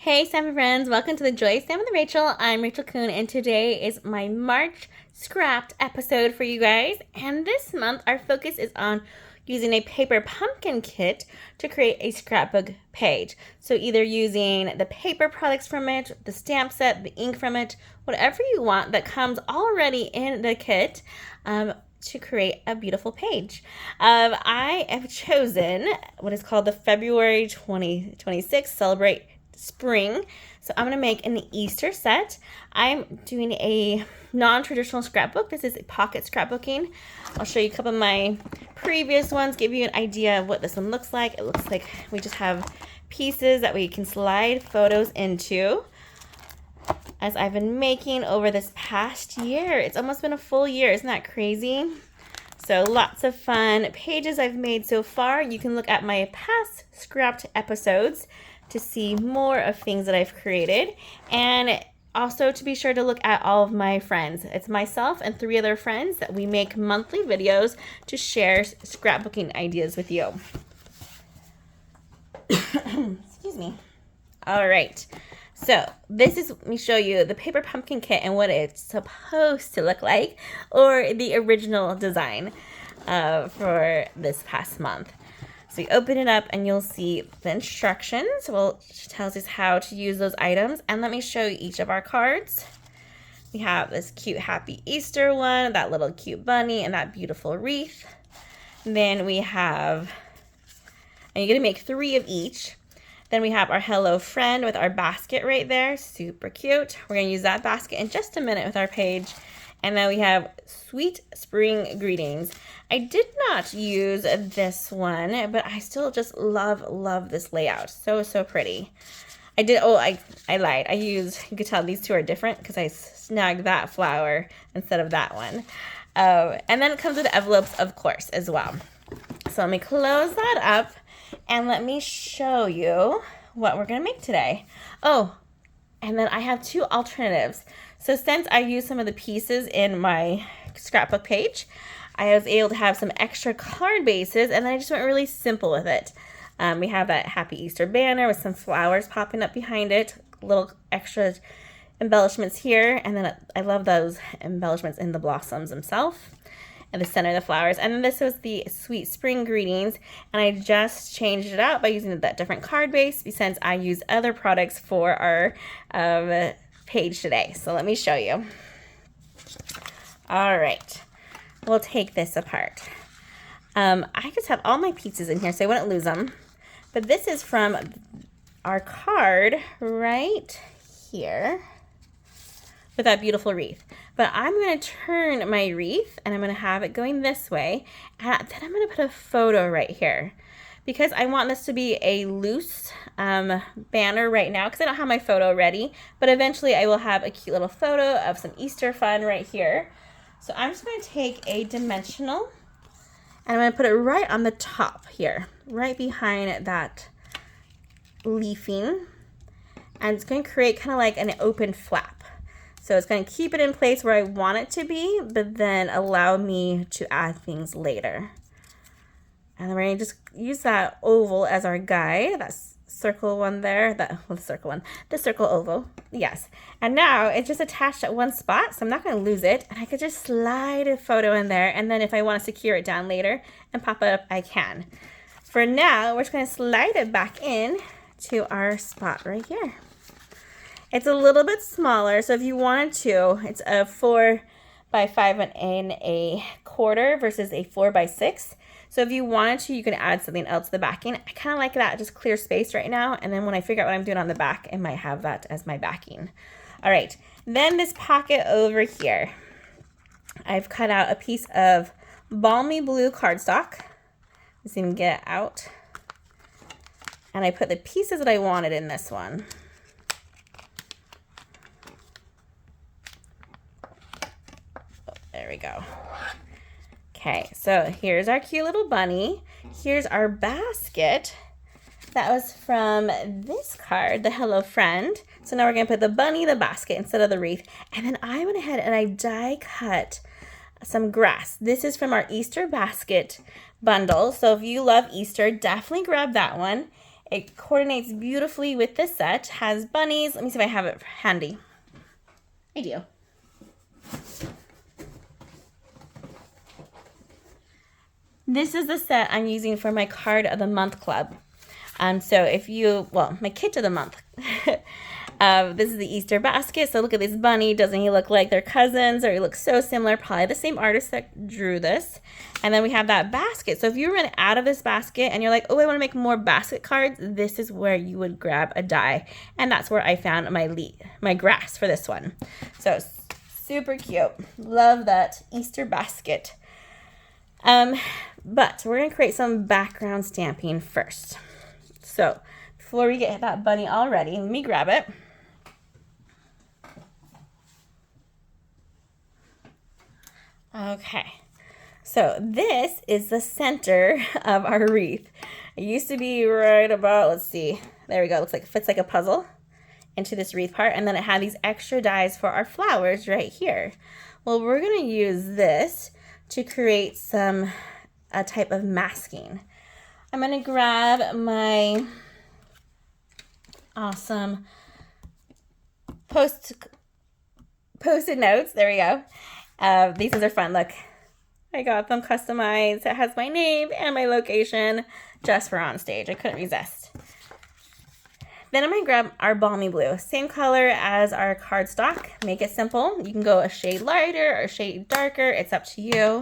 Hey Stampin' friends, welcome to the Joy Stamp with Rachel. I'm Rachel Kuhn and today is my March scrapped episode for you guys. And this month our focus is on using a paper pumpkin kit to create a scrapbook page. So either using the paper products from it, the stamp set, the ink from it, whatever you want that comes already in the kit to create a beautiful page. I have chosen what is called the February 2026 Celebrate Spring. So I'm going to make an Easter set. I'm doing a non-traditional scrapbook. This is pocket scrapbooking. I'll show you a couple of my previous ones, give you an idea of what this one looks like. It looks like we just have pieces that we can slide photos into, as I've been making over this past year. It's almost been a full year. Isn't that crazy? So lots of fun pages I've made so far. You can look at my past scrapped episodes to see more of things that I've created, and also to be sure to look at all of my friends. It's myself and 3 other friends that we make monthly videos to share scrapbooking ideas with you. Excuse me. All right. So this is, let me show you the paper pumpkin kit and what it's supposed to look like, or the original design for this past month. So you open it up and you'll see the instructions. Well, it tells us how to use those items. And let me show you each of our cards. We have this cute Happy Easter one, that little cute bunny, and that beautiful wreath. And then we have, and you're gonna make 3 of each. Then we have our Hello Friend with our basket right there, super cute. We're gonna use that basket in just a minute with our page. And then we have Sweet Spring Greetings. I did not use this one, but I still just love this layout. So pretty. I lied. You could tell these 2 are different because I snagged that flower instead of that one. And then it comes with envelopes, of course, as well. So let me close that up and let me show you what we're gonna make today. Oh, and then I have 2 alternatives. So since I used some of the pieces in my scrapbook page, I was able to have some extra card bases, and then I just went really simple with it. We have that Happy Easter banner with some flowers popping up behind it, little extra embellishments here, and then I love those embellishments in the blossoms themselves, in the center of the flowers. And then this was the Sweet Spring Greetings, and I just changed it out by using that different card base since I use other products for our page today. So let me show you. All right, we'll take this apart. I just have all my pieces in here so I wouldn't lose them, but this is from our card right here with that beautiful wreath. But I'm going to turn my wreath and I'm going to have it going this way, and then I'm going to put a photo right here because I want this to be a loose banner right now because I don't have my photo ready, but eventually I will have a cute little photo of some Easter fun right here. So I'm just going to take a dimensional and I'm going to put it right on the top here, right behind that leafing, and it's going to create kind of like an open flap. So it's going to keep it in place where I want it to be, but then allow me to add things later. And then we're going to just use that oval as our guide, that circle one there, the circle oval, yes. And now it's just attached at one spot, so I'm not going to lose it. And I could just slide a photo in there, and then if I want to secure it down later and pop it up, I can. For now, we're just going to slide it back in to our spot right here. It's a little bit smaller, so if you wanted to, it's a 4 by 5 and a quarter versus a 4 by 6. So if you wanted to, you can add something else to the backing. I kind of like that, just clear space right now. And then when I figure out what I'm doing on the back, I might have that as my backing. All right, then this pocket over here, I've cut out a piece of balmy blue cardstock. Let's even get it out. And I put the pieces that I wanted in this one. Oh, there we go. Okay, so here's our cute little bunny. Here's our basket. That was from this card, the Hello Friend. So now we're gonna put the bunny, the basket instead of the wreath. And then I went ahead and I die cut some grass. This is from our Easter basket bundle. So if you love Easter, definitely grab that one. It coordinates beautifully with this set. Has bunnies. Let me see if I have it handy. I do. This is the set I'm using for my card of the month club. So if you, well, my kit of the month. This is the Easter basket. So look at this bunny. Doesn't he look like they're cousins, or he looks so similar? Probably the same artist that drew this. And then we have that basket. So if you run out of this basket and you're like, oh, I want to make more basket cards, this is where you would grab a die. And that's where I found my grass for this one. So super cute. Love that Easter basket. But we're going to create some background stamping first. So before we get that bunny all ready, let me grab it. Okay, so this is the center of our wreath. It used to be right about, let's see, there we go. It looks like it fits like a puzzle into this wreath part. And then it had these extra dies for our flowers right here. Well, we're going to use this to create a type of masking. I'm going to grab my awesome post-it notes. There we go. These ones are fun. Look, I got them customized. It has my name and my location just for on stage. I couldn't resist. Then I'm going to grab our balmy blue. Same color as our cardstock. Make it simple. You can go a shade lighter or a shade darker. It's up to you.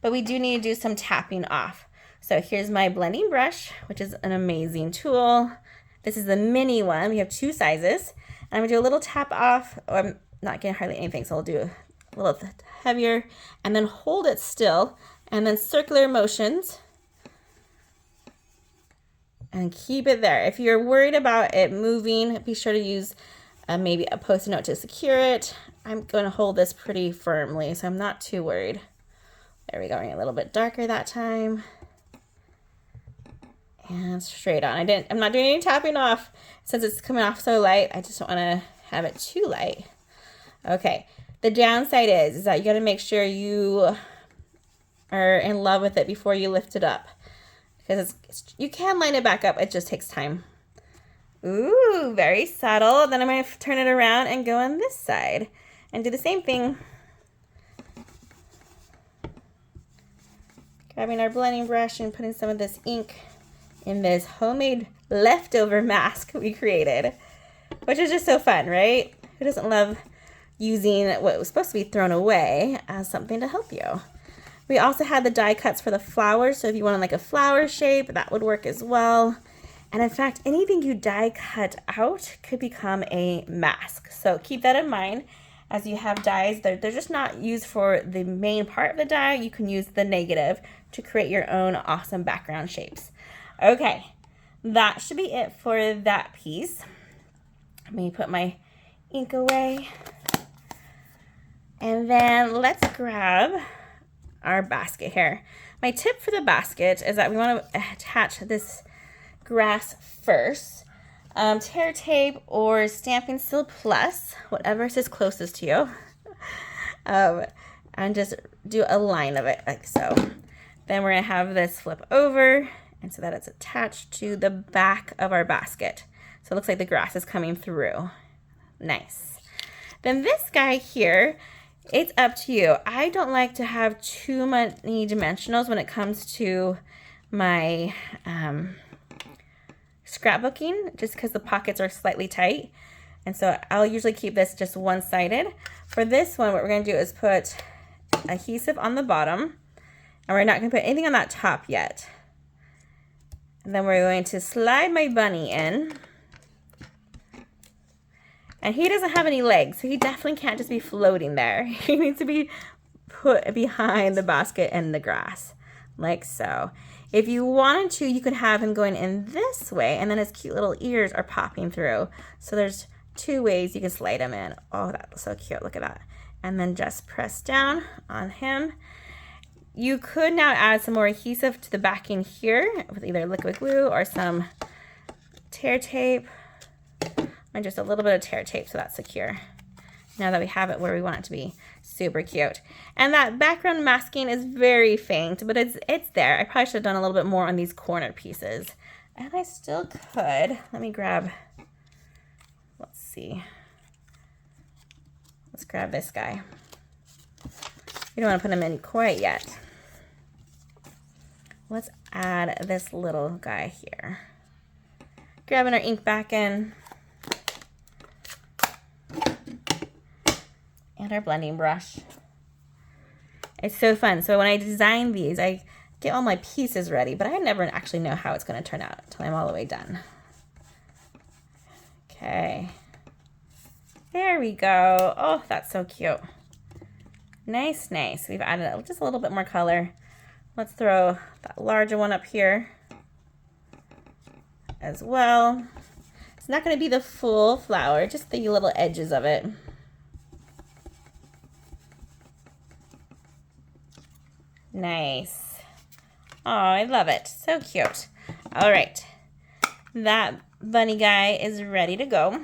But we do need to do some tapping off. So here's my blending brush, which is an amazing tool. This is the mini one. We have 2 sizes. And I'm going to do a little tap off. Oh, I'm not getting hardly anything, so I'll do a little heavier. And then hold it still. And then circular motions. And keep it there. If you're worried about it moving, be sure to use maybe a post-it note to secure it. I'm going to hold this pretty firmly, so I'm not too worried. There we go. A little bit darker that time. And straight on. I'm not doing any tapping off since it's coming off so light. I just don't want to have it too light. Okay. The downside is that you got to make sure you are in love with it before you lift it up, because you can line it back up. It just takes time. Ooh, very subtle. Then I'm going to turn it around and go on this side and do the same thing. Grabbing our blending brush and putting some of this ink in this homemade leftover mask we created, which is just so fun, right? Who doesn't love using what was supposed to be thrown away as something to help you? We also had the die cuts for the flowers, so if you wanted like a flower shape, that would work as well. And in fact, anything you die cut out could become a mask. So keep that in mind as you have dies. They're just not used for the main part of the die. You can use the negative to create your own awesome background shapes. Okay, that should be it for that piece. Let me put my ink away. And then let's grab our basket here. My tip for the basket is that we want to attach this grass first. Tear tape or Stampin' Seal Plus, whatever is closest to you. And just do a line of it like so. Then we're going to have this flip over, and so that it's attached to the back of our basket. So it looks like the grass is coming through. Nice. Then this guy here, it's up to you. I don't like to have too many dimensionals when it comes to my scrapbooking, just because the pockets are slightly tight. And so I'll usually keep this just one-sided. For this one, what we're going to do is put adhesive on the bottom. And we're not going to put anything on that top yet. And then we're going to slide my bunny in. And he doesn't have any legs, so he definitely can't just be floating there. He needs to be put behind the basket and the grass, like so. If you wanted to, you could have him going in this way, and then his cute little ears are popping through. So there's 2 ways you can slide him in. Oh, that's so cute. Look at that. And then just press down on him. You could now add some more adhesive to the backing here with either liquid glue or some tear tape. And just a little bit of tear tape so that's secure. Now that we have it where we want it to be. Super cute. And that background masking is very faint, but it's there. I probably should have done a little bit more on these corner pieces. And I still could. Let me grab, let's see. Let's grab this guy. We don't want to put him in quite yet. Let's add this little guy here. Grabbing our ink back in. And our blending brush. It's so fun. So when I design these, I get all my pieces ready, but I never actually know how it's going to turn out until I'm all the way done. Okay. There we go. Oh, that's so cute. Nice, nice. We've added just a little bit more color. Let's throw that larger one up here as well. It's not going to be the full flower, just the little edges of it. Nice. Oh, I love it. So cute. All right. That bunny guy is ready to go.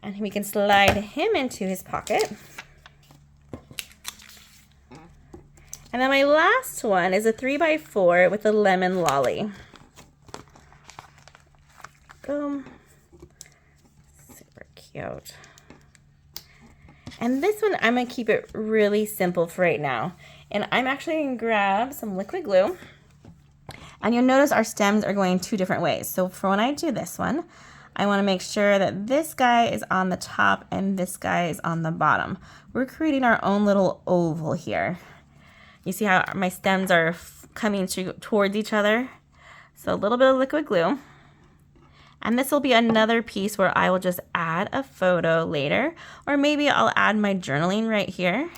And we can slide him into his pocket. And then my last one is a 3x4 with a lemon lolly. Boom. Super cute. And this one, I'm going to keep it really simple for right now. And I'm actually going to grab some liquid glue. And you'll notice our stems are going two different ways. So for when I do this one, I want to make sure that this guy is on the top and this guy is on the bottom. We're creating our own little oval here. You see how my stems are coming towards each other? So a little bit of liquid glue. And this will be another piece where I will just add a photo later, or maybe I'll add my journaling right here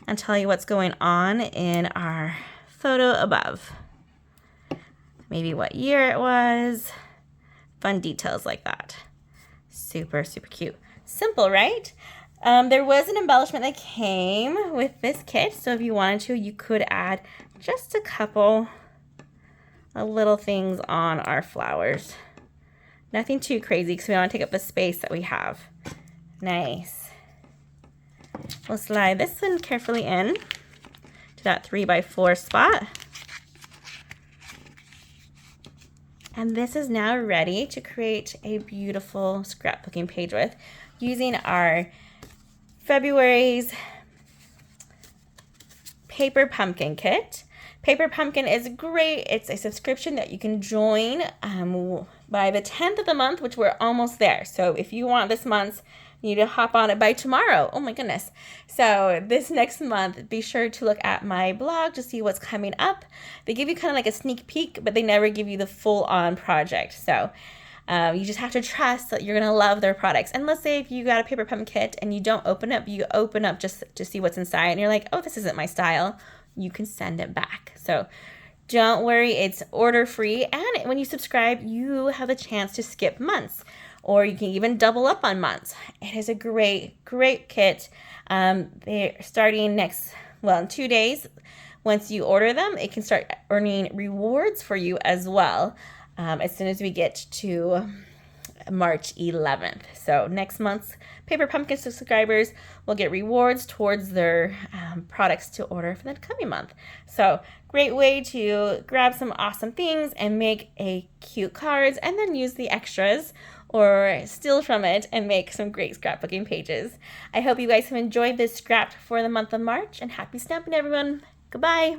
and tell you what's going on in our photo above. Maybe what year it was, fun details like that. Super, super cute. Simple, right? There was an embellishment that came with this kit, so if you wanted to, you could add just a couple of little things on our flowers. Nothing too crazy because we don't want to take up the space that we have. Nice. We'll slide this one carefully in to that 3x4 spot. And this is now ready to create a beautiful scrapbooking page with, using our February's Paper Pumpkin kit. Paper Pumpkin is great. It's a subscription that you can join by the 10th of the month, which we're almost there. So if you want this month's, you need to hop on it by tomorrow. Oh my goodness. So this next month, be sure to look at my blog to see what's coming up. They give you kind of like a sneak peek, but they never give you the full-on project. So you just have to trust that you're going to love their products. And let's say if you got a Paper Pumpkin kit and you don't open up, you open up just to see what's inside and you're like, oh, this isn't my style. You can send it back. So don't worry, it's order free. And when you subscribe, you have a chance to skip months, or you can even double up on months. It is a great, great kit. They're starting in 2 days. Once you order them, it can start earning rewards for you as well as soon as we get to March 11th. So next month's Paper Pumpkin subscribers will get rewards towards their products to order for the coming month. So great way to grab some awesome things and make a cute cards and then use the extras or steal from it and make some great scrapbooking pages. I hope you guys have enjoyed this scrap for the month of March, and happy stamping, everyone. Goodbye.